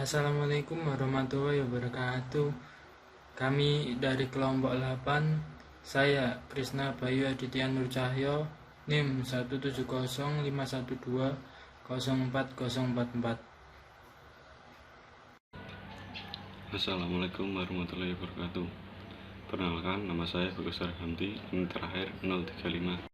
Assalamualaikum warahmatullahi wabarakatuh. Kami dari kelompok 8, saya Krisna Bayu Aditya Nur Cahyo, NIM 1705120404044. Assalamualaikum warahmatullahi wabarakatuh. Perkenalkan, nama saya Bagus Arhamti, NIM terakhir 035.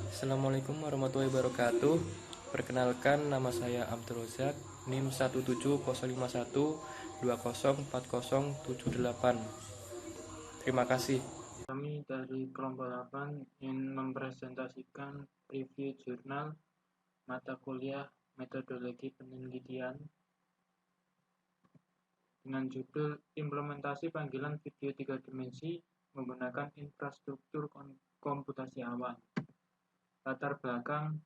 Assalamualaikum warahmatullahi wabarakatuh. Perkenalkan, nama saya Abdul Razak, NIM 1705120404078. Terima kasih. Kami dari kelompok 8 ingin mempresentasikan review jurnal mata kuliah metodologi penelitian dengan judul Implementasi Panggilan Video 3 Dimensi Menggunakan Infrastruktur Komputasi Awan. Latar belakang: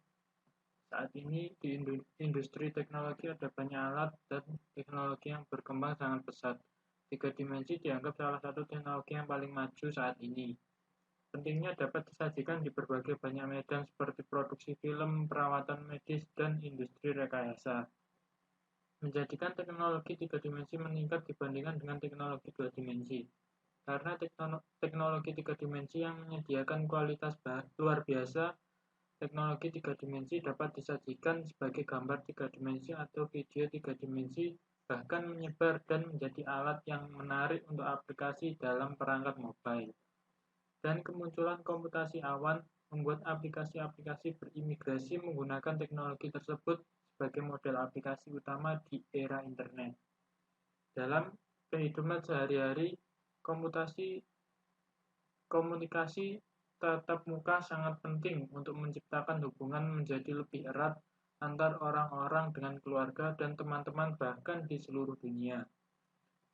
saat ini di industri teknologi ada banyak alat dan teknologi yang berkembang sangat pesat. 3 dimensi dianggap salah satu teknologi yang paling maju saat ini. Pentingnya dapat disajikan di berbagai banyak medan seperti produksi film, perawatan medis, dan industri rekayasa. Menjadikan teknologi 3 dimensi meningkat dibandingkan dengan teknologi 2 dimensi. Karena teknologi 3 dimensi yang menyediakan kualitas luar biasa, teknologi 3 dimensi dapat disajikan sebagai gambar 3 dimensi atau video 3 dimensi, bahkan menyebar dan menjadi alat yang menarik untuk aplikasi dalam perangkat mobile. Dan kemunculan komputasi awan membuat aplikasi-aplikasi berimigrasi menggunakan teknologi tersebut sebagai model aplikasi utama di era internet. Dalam kehidupan sehari-hari, komunikasi tatap muka sangat penting untuk menciptakan hubungan menjadi lebih erat antar orang-orang dengan keluarga dan teman-teman bahkan di seluruh dunia.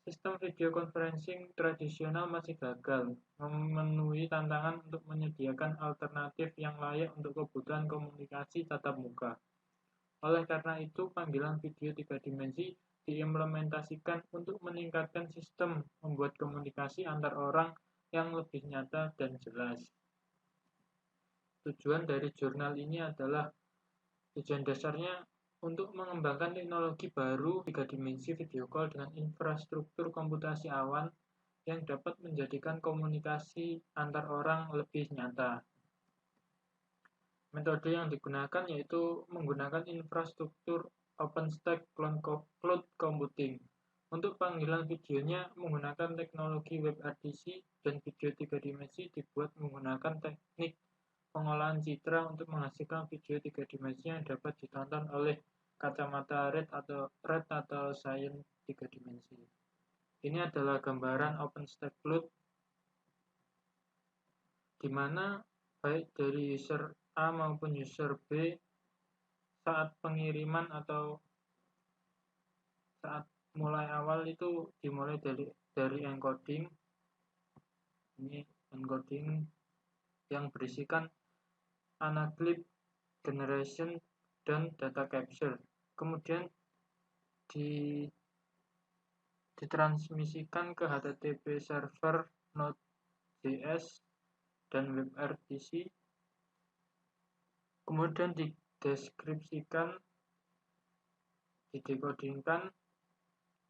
Sistem video conferencing tradisional masih gagal memenuhi tantangan untuk menyediakan alternatif yang layak untuk kebutuhan komunikasi tatap muka. Oleh karena itu, panggilan video 3 dimensi diimplementasikan untuk meningkatkan sistem membuat komunikasi antar orang yang lebih nyata dan jelas. Tujuan dari jurnal ini adalah tujuan dasarnya untuk mengembangkan teknologi baru 3 dimensi video call dengan infrastruktur komputasi awan yang dapat menjadikan komunikasi antar orang lebih nyata. Metode yang digunakan yaitu menggunakan infrastruktur OpenStack Cloud Computing. Untuk panggilan videonya menggunakan teknologi WebRTC dan video 3 dimensi dibuat menggunakan teknik pengolahan citra untuk menghasilkan video 3 dimensi yang dapat ditonton oleh kacamata red atau Science 3 dimensi. Ini adalah gambaran OpenStack Cloud di mana baik dari user A maupun user B saat pengiriman atau saat mulai awal itu dimulai dari encoding. Ini encoding yang berisikan anaglyph generation dan data capture. Kemudian ditransmisikan ke HTTP server Node.js dan WebRTC. Kemudian dideskripsikan, didekodingkan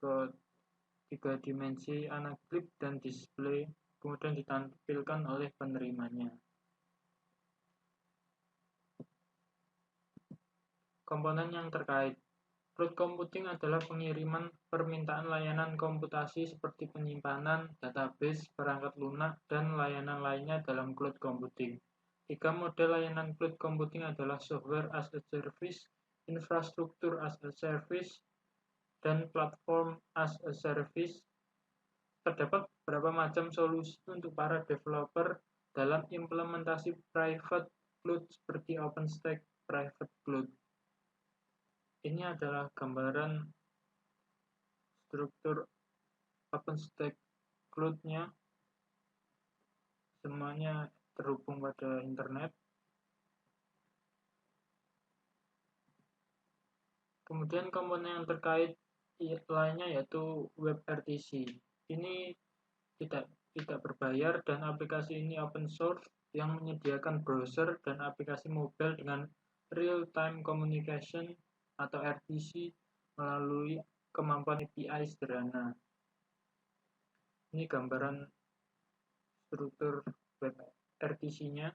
ke 3 dimensi anaglyph dan display, kemudian ditampilkan oleh penerimanya. Komponen yang terkait. Cloud computing adalah pengiriman permintaan layanan komputasi seperti penyimpanan, database, perangkat lunak, dan layanan lainnya dalam cloud computing. 3 model layanan cloud computing adalah software as a service, infrastruktur as a service, dan platform as a service. Terdapat beberapa macam solusi untuk para developer dalam implementasi private cloud seperti OpenStack Private Cloud. Ini adalah gambaran struktur OpenStack Cloud-nya. Semuanya terhubung pada internet. Kemudian komponen yang terkait lainnya yaitu WebRTC. Ini tidak berbayar dan aplikasi ini open source yang menyediakan browser dan aplikasi mobile dengan real time communication atau RTC melalui kemampuan API sederhana. Ini gambaran struktur web RTC-nya.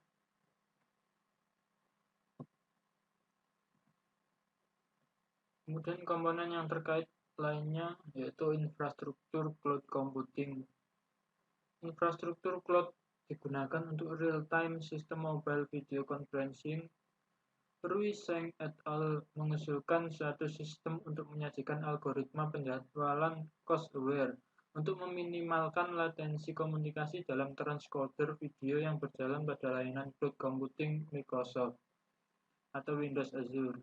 Kemudian komponen yang terkait lainnya yaitu infrastruktur cloud computing. Infrastruktur cloud digunakan untuk real-time sistem mobile video conferencing. Rui Zheng et al. Mengusulkan suatu sistem untuk menyajikan algoritma penjadwalan cost-aware untuk meminimalkan latensi komunikasi dalam transcoder video yang berjalan pada layanan cloud computing Microsoft atau Windows Azure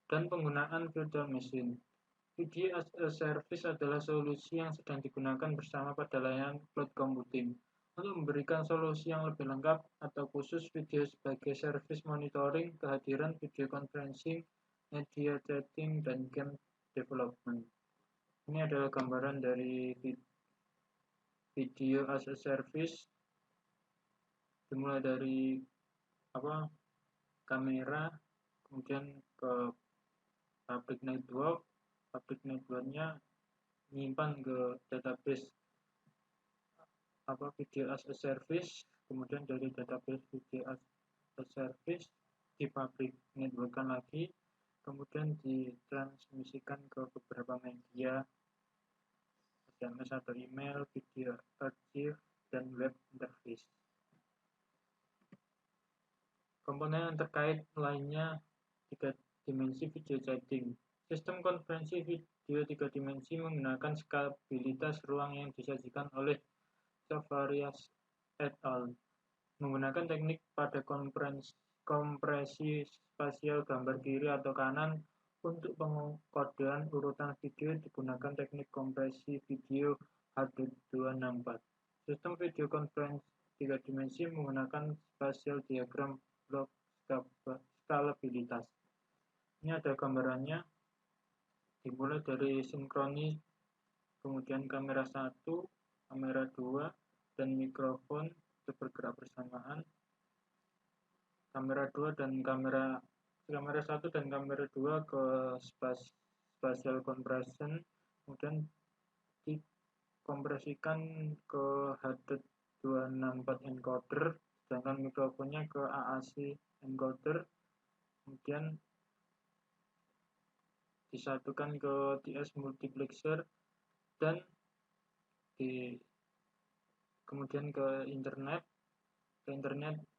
dan penggunaan virtual machine. Video as a service adalah solusi yang sedang digunakan bersama pada layanan cloud computing untuk memberikan solusi yang lebih lengkap atau khusus video sebagai service monitoring, kehadiran video conferencing, media chatting, dan game development. Ini adalah gambaran dari video as a service, dimulai dari kamera, kemudian ke public networknya menyimpan ke database video as a service, kemudian dari database video as a service di public networkkan lagi, kemudian ditransmisikan ke beberapa media, SMS atau email, video archive, dan web interface. Komponen yang terkait lainnya 3 dimensi video chatting. Sistem konferensi video 3 dimensi menggunakan skabilitas ruang yang disajikan oleh Zavarias et al. Menggunakan teknik pada kompresi spasial gambar kiri atau kanan. Untuk pengkodean urutan video digunakan teknik kompresi video H264. Sistem video conference 3 dimensi menggunakan spatial diagram blok skalabilitas. Ini ada gambarannya, dimulai dari sinkronis, kemudian kamera 1, kamera 2, dan mikrofon itu bergerak bersamaan. Kamera 2 dan kamera 1 dan kamera 2 ke spatial compression, kemudian dikompresikan ke H264 encoder, sedangkan mikrofonnya ke AAC encoder, kemudian disatukan ke TS multiplexer dan kemudian ke internet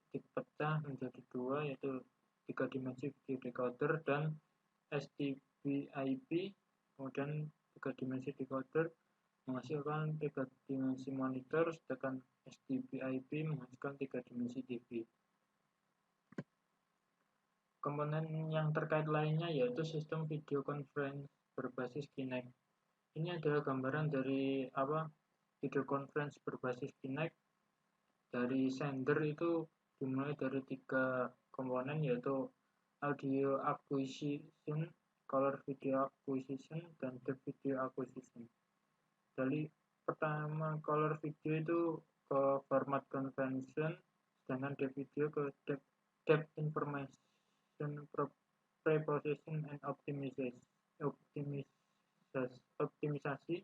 dipecah menjadi 2, yaitu 3 dimensi video decoder dan STB-IP, kemudian 3 dimensi decoder menghasilkan 3 dimensi monitor, sedangkan STB-IP menghasilkan 3 dimensi TV. Komponen yang terkait lainnya yaitu sistem video conference berbasis Kinect. Ini adalah gambaran dari video conference berbasis Kinect. Dari sender itu dimulai dari 3 komponen, yaitu audio acquisition, color video acquisition, dan depth video acquisition. Dari pertama color video itu ke format convention, sedangkan depth video ke depth information preprocessing and optimisasi.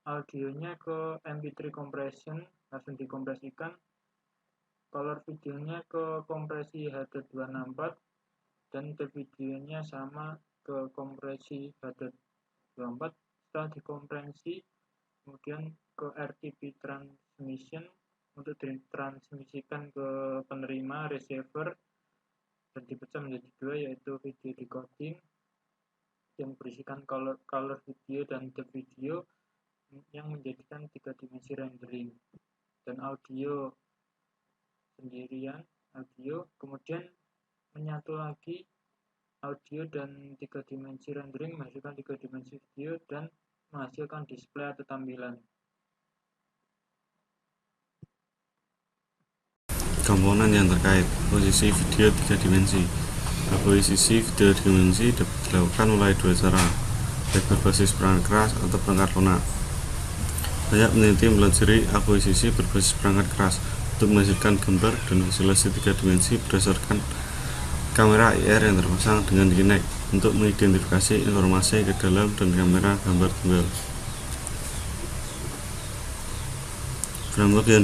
Audionya ke MP3 compression, langsung dikompresikan. Color videonya ke kompresi H264 dan depth videonya sama ke kompresi H264. Setelah dikompresi, kemudian ke RTP transmission untuk ditransmisikan ke penerima receiver dan dipecah menjadi 2, yaitu video decoding yang berisikan color video dan depth video yang menjadikan 3 dimensi rendering, dan audio sendirian kemudian menyatu lagi audio dan 3 dimensi rendering menghasilkan 3 dimensi video dan menghasilkan display atau tampilan. Komponen yang terkait posisi video 3 dimensi. Posisi video 3 dimensi dapat dilakukan melalui 2 cara, baik berbasis perangkat keras atau perangkat lunak. Banyak peneliti mempelajari akuisisi berbasis perangkat keras untuk menghasilkan gambar dan hasil 3 dimensi berdasarkan kamera IR yang terpasang dengan Kinect. untuk mengidentifikasi informasi ke dalam dan kamera gambar tunggal. Framework yang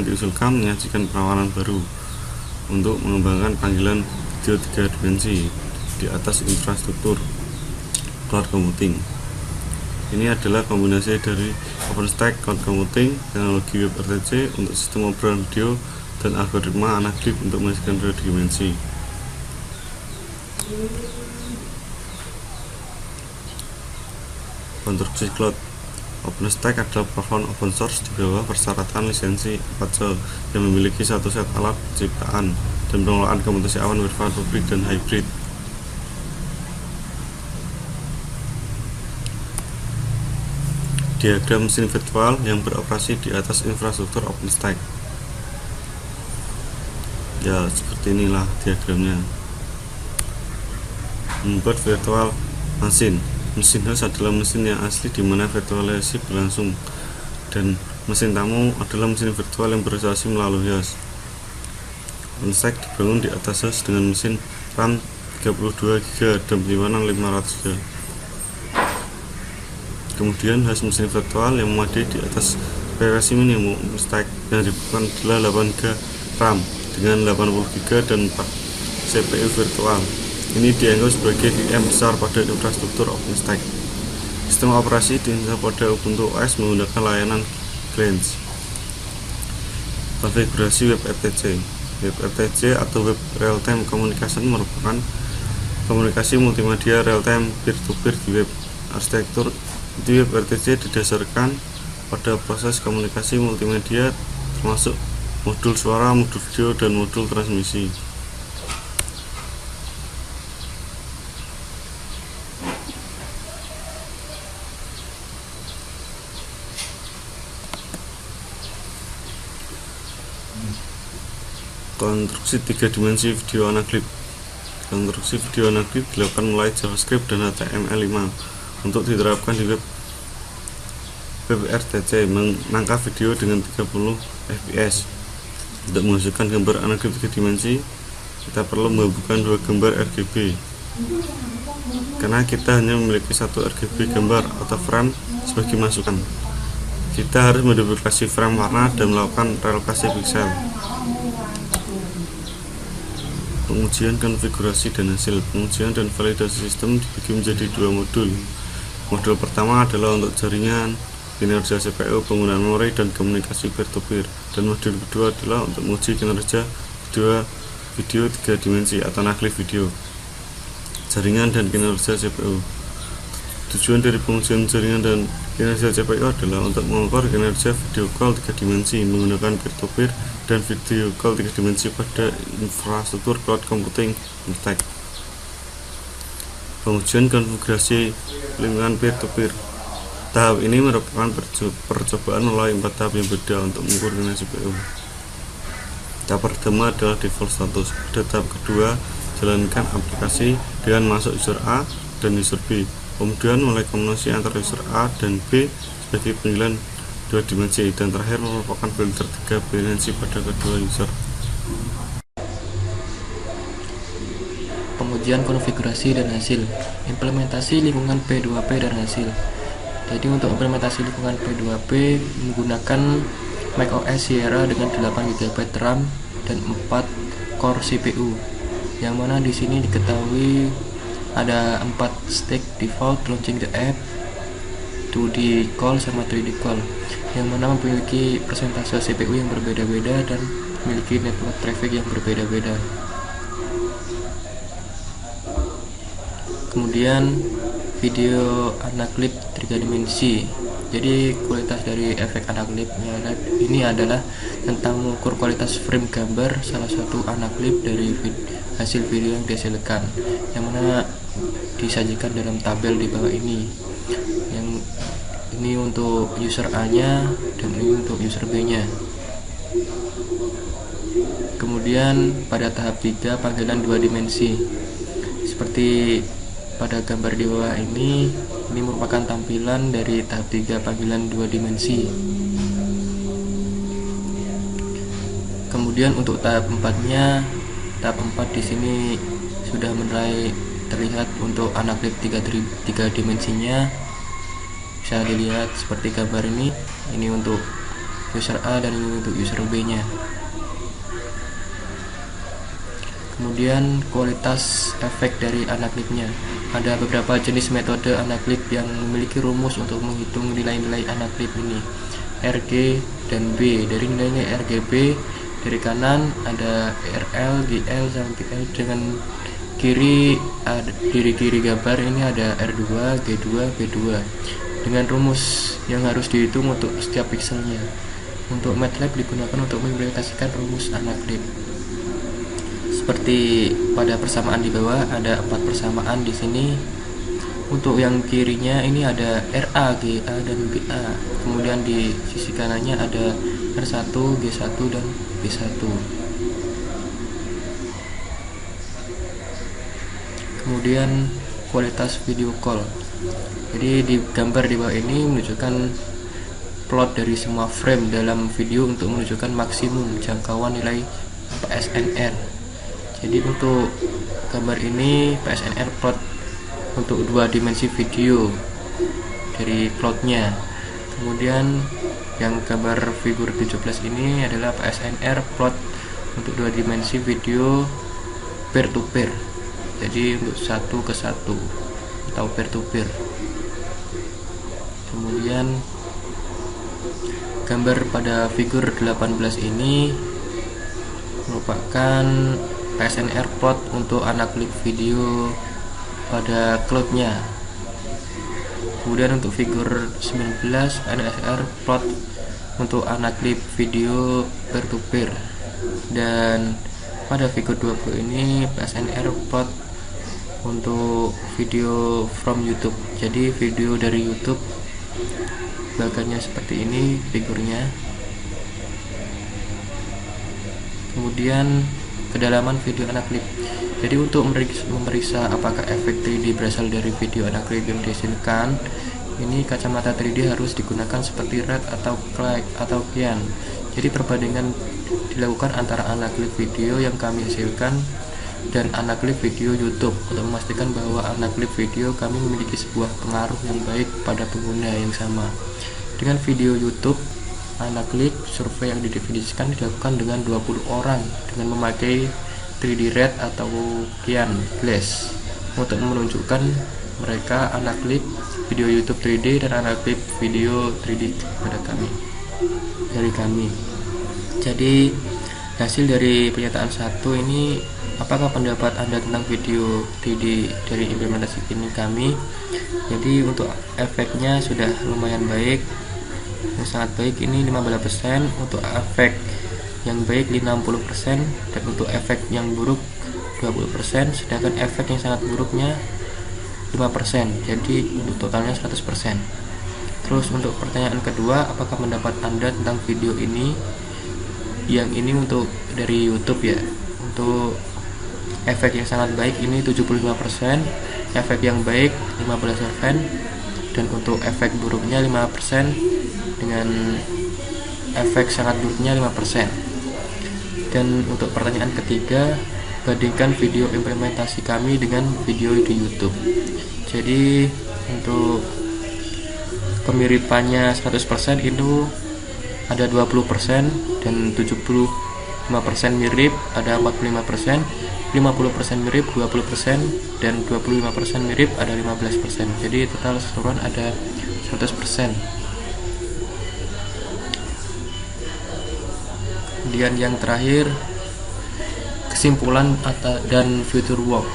diusulkan menyajikan perawanan baru untuk mengembangkan panggilan video 3 dimensi di atas infrastruktur cloud computing. Ini adalah kombinasi dari OpenStack cloud computing, teknologi WebRTC untuk sistem obrolan video, dan algoritma Anaglyph untuk menghasilkan 2 dimensi. Konstruksi cloud. OpenStack adalah platform open source di bawah persyaratan lisensi Apache yang memiliki satu set alat penciptaan dan pengelolaan komputasi awan bersifat publik dan hybrid. Diagram mesin virtual yang beroperasi di atas infrastruktur OpenStack. Ya, seperti inilah diagramnya. Membuat virtual machine. Mesin host adalah mesin yang asli di mana virtualisasi berlangsung, dan mesin tamu adalah mesin virtual yang berisolasi melalui host. OpenStack dibangun di atas host dengan mesin RAM 32 GB dan penyimpanan 500 GB. Kemudian host mesin virtual yang memadai di atas spesifikasi minimum OpenStack yang dibutuhkan adalah 8 GB RAM dengan 80 GB dan 4 CPU virtual. Ini dianggap sebagai VM besar pada infrastruktur OpenStack. Sistem operasi diinstal pada Ubuntu OS menggunakan layanan Glance. Konfigurasi WebRTC. WebRTC atau Web Real-Time Communication merupakan komunikasi multimedia real-time peer-to-peer di web. Arsitektur di WebRTC didasarkan pada proses komunikasi multimedia termasuk modul suara, modul video, dan modul transmisi. Konstruksi 3 dimensi video Anaglyph. Konstruksi video Anaglyph dilakukan melalui JavaScript dan HTML5 untuk diterapkan di WebRTC menangkap video dengan 30 fps. Untuk menghasilkan gambar Anaglyph 3 dimensi, kita perlu menghubungkan 2 gambar RGB. Karena kita hanya memiliki 1 RGB gambar atau frame sebagai masukan, kita harus menduplikasi frame warna dan melakukan relokasi piksel. Pengujian konfigurasi dan hasil. Pengujian dan validasi sistem dibagi menjadi 2 modul. Modul pertama adalah untuk jaringan, kinerja CPU, penggunaan memori, dan komunikasi peer-to-peer. Dan modul kedua adalah untuk menguji kinerja video 3 dimensi atau Anaglyph video, jaringan, dan kinerja CPU. Tujuan dari pengujian jaringan dan kinerja CPU adalah untuk mengukur kinerja video call 3 dimensi menggunakan peer-to-peer dan video call 3 dimensi pada infrastruktur cloud computing OpenStack. Pengujian konfigurasi lingkungan peer-to-peer. Tahap ini merupakan percobaan melalui 4 tahap yang berbeda untuk mengukur kinerja CPU. Tahap pertama adalah default status. Pada tahap kedua, jalankan aplikasi dengan masuk user A dan user B. Kemudian mulai komunikasi antara user A dan B sebagai panggilan 2 dimensi, dan terakhir merupakan filter 3 dimensi pada kedua user. Pengujian konfigurasi dan hasil. Implementasi lingkungan P2P dan hasil. Jadi untuk implementasi lingkungan P2P menggunakan macOS Sierra dengan 8 GB RAM dan 4 core CPU. Yang mana di sini diketahui ada 4 stack default, launching the app, 2D call sama 3D call, yang mana memiliki persentase CPU yang berbeda-beda dan memiliki network traffic yang berbeda-beda. Kemudian video Anaglyph 3 dimensi. Jadi kualitas dari efek Anaglyph ini adalah tentang mengukur kualitas frame gambar salah satu Anaglyph dari hasil video yang dihasilkan, yang mana disajikan dalam tabel di bawah ini. Yang ini untuk user A-nya dan ini untuk user B-nya. Kemudian pada tahap 3 panggilan 2 dimensi. Seperti pada gambar di bawah ini merupakan tampilan dari tahap 3 panggilan 2 dimensi. Kemudian untuk tahap 4-nya, tahap 4 di sini sudah mulai terlihat untuk Anaclip 3 dimensinya. Bisa dilihat seperti gambar ini untuk user A dan ini untuk user B nya. Kemudian kualitas efek dari Anaclipnya. Ada beberapa jenis metode Anaclip yang memiliki rumus untuk menghitung nilai-nilai Anaclip ini, RG dan B. Dari nilai RGB dari kanan ada RL, GL sampai L, dengan kiri gambar ini ada R2, G2, B2 dengan rumus yang harus dihitung untuk setiap pixelnya. Untuk MATLAB digunakan untuk mengimplementasikan rumus Anaclip. Seperti pada persamaan di bawah ada 4 persamaan di sini. Untuk yang kirinya ini ada RA, GA dan BA. Kemudian di sisi kanannya ada R1, G1 dan B1. Kemudian kualitas video call. Jadi di gambar di bawah ini menunjukkan plot dari semua frame dalam video untuk menunjukkan maksimum jangkauan nilai PSNR. Jadi untuk gambar ini PSNR plot untuk 2 dimensi video dari plotnya. Kemudian yang gambar figur 17 ini adalah PSNR plot untuk 2 dimensi video peer to peer. Jadi untuk 1 ke 1 atau peer to peer. Kemudian gambar pada figur 18 ini merupakan PSNR plot untuk Anaclip video pada cloudnya. Kemudian untuk figur 19 PSNR plot untuk Anaclip video peer to peer, dan pada figur 20 ini PSNR plot untuk video from YouTube. Jadi video dari YouTube bagannya seperti ini figurnya. Kemudian kedalaman video Anaclip. Jadi untuk memeriksa apakah efek 3D berasal dari video Anaclip yang dihasilkan, ini kacamata 3D harus digunakan seperti red atau cyan. Jadi perbandingan dilakukan antara Anaclip video yang kami hasilkan dan Anaclip video YouTube untuk memastikan bahwa Anaclip video kami memiliki sebuah pengaruh yang baik pada pengguna yang sama. Dengan video YouTube Anaclip, survei yang didefinisikan dilakukan dengan 20 orang dengan memakai 3D red atau cyan glass untuk menunjukkan mereka Anaclip video YouTube 3D dan Anaclip video 3D dari kami. Jadi hasil dari pernyataan 1 ini, apakah pendapat Anda tentang video 3D dari implementasi ini kami? Jadi untuk efeknya sudah lumayan baik, yang sangat baik ini 15%, untuk efek yang baik 50%, dan untuk efek yang buruk 20%, sedangkan efek yang sangat buruknya 5%. Jadi untuk totalnya 100%. Terus untuk pertanyaan kedua, apakah pendapat Anda tentang video ini? Yang ini untuk dari YouTube ya. Untuk efek yang sangat baik ini 75%, efek yang baik 15%, dan untuk efek buruknya 5%, dengan efek sangat buruknya 5%. Dan untuk pertanyaan ketiga, bandingkan video implementasi kami dengan video di YouTube. Jadi untuk kemiripannya 100% itu ada 20% dan 75% mirip, ada 45%, 50% mirip 20%, dan 25% mirip ada 15%. Jadi total keseluruhan ada 100%. Kemudian yang terakhir, kesimpulan dan future work.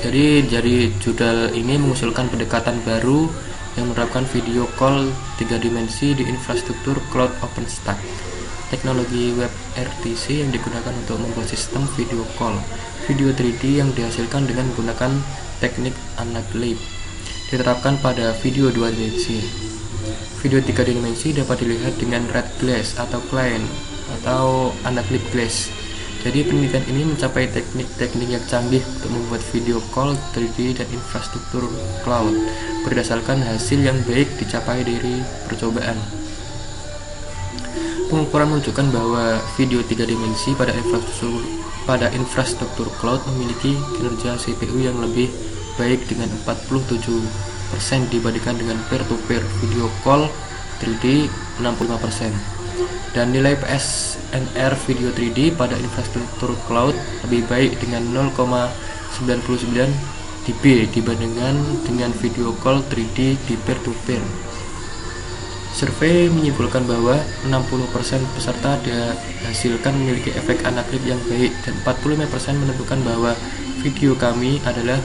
Jadi dari judul ini mengusulkan pendekatan baru yang menerapkan video call 3 dimensi di infrastruktur cloud OpenStack. Teknologi WebRTC yang digunakan untuk membuat sistem video call video 3D yang dihasilkan dengan menggunakan teknik Anaclip diterapkan pada video 2 dimensi. Video 3 dimensi dapat dilihat dengan red glass atau client atau Anaclip glass. Jadi penelitian ini mencapai teknik-teknik yang canggih untuk membuat video call 3D dan infrastruktur cloud berdasarkan hasil yang baik dicapai dari percobaan. pengukuran menunjukkan bahwa video 3 dimensi pada infrastruktur cloud memiliki kinerja CPU yang lebih baik dengan 47% dibandingkan dengan peer-to-peer video call 3D 65%. Dan nilai PSNR video 3D pada infrastruktur cloud lebih baik dengan 0,99 dB dibandingkan dengan video call 3D di peer-to-peer. Survei menyimpulkan bahwa 60% peserta dihasilkan memiliki efek anaklip yang baik dan 45% menentukan bahwa video kami adalah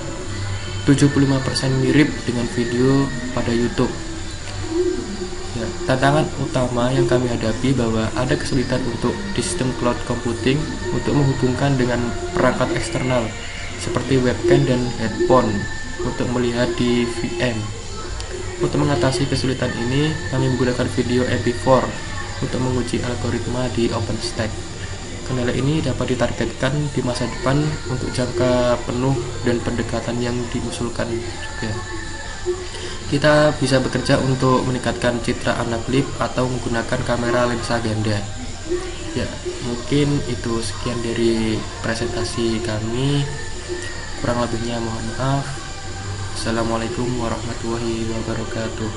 75% mirip dengan video pada YouTube. Ya, tantangan utama yang kami hadapi bahwa ada kesulitan untuk di sistem cloud computing untuk menghubungkan dengan perangkat eksternal seperti webcam dan headphone untuk melihat di VM. Untuk mengatasi kesulitan ini, kami menggunakan video MP4 untuk menguji algoritma di OpenStack. Kendala ini dapat ditargetkan di masa depan untuk jangka penuh dan pendekatan yang diusulkan juga. Kita bisa bekerja untuk meningkatkan citra anaklip atau menggunakan kamera lensa ganda. Ya, mungkin itu sekian dari presentasi kami. Kurang lebihnya mohon maaf. Assalamualaikum warahmatullahi wabarakatuh.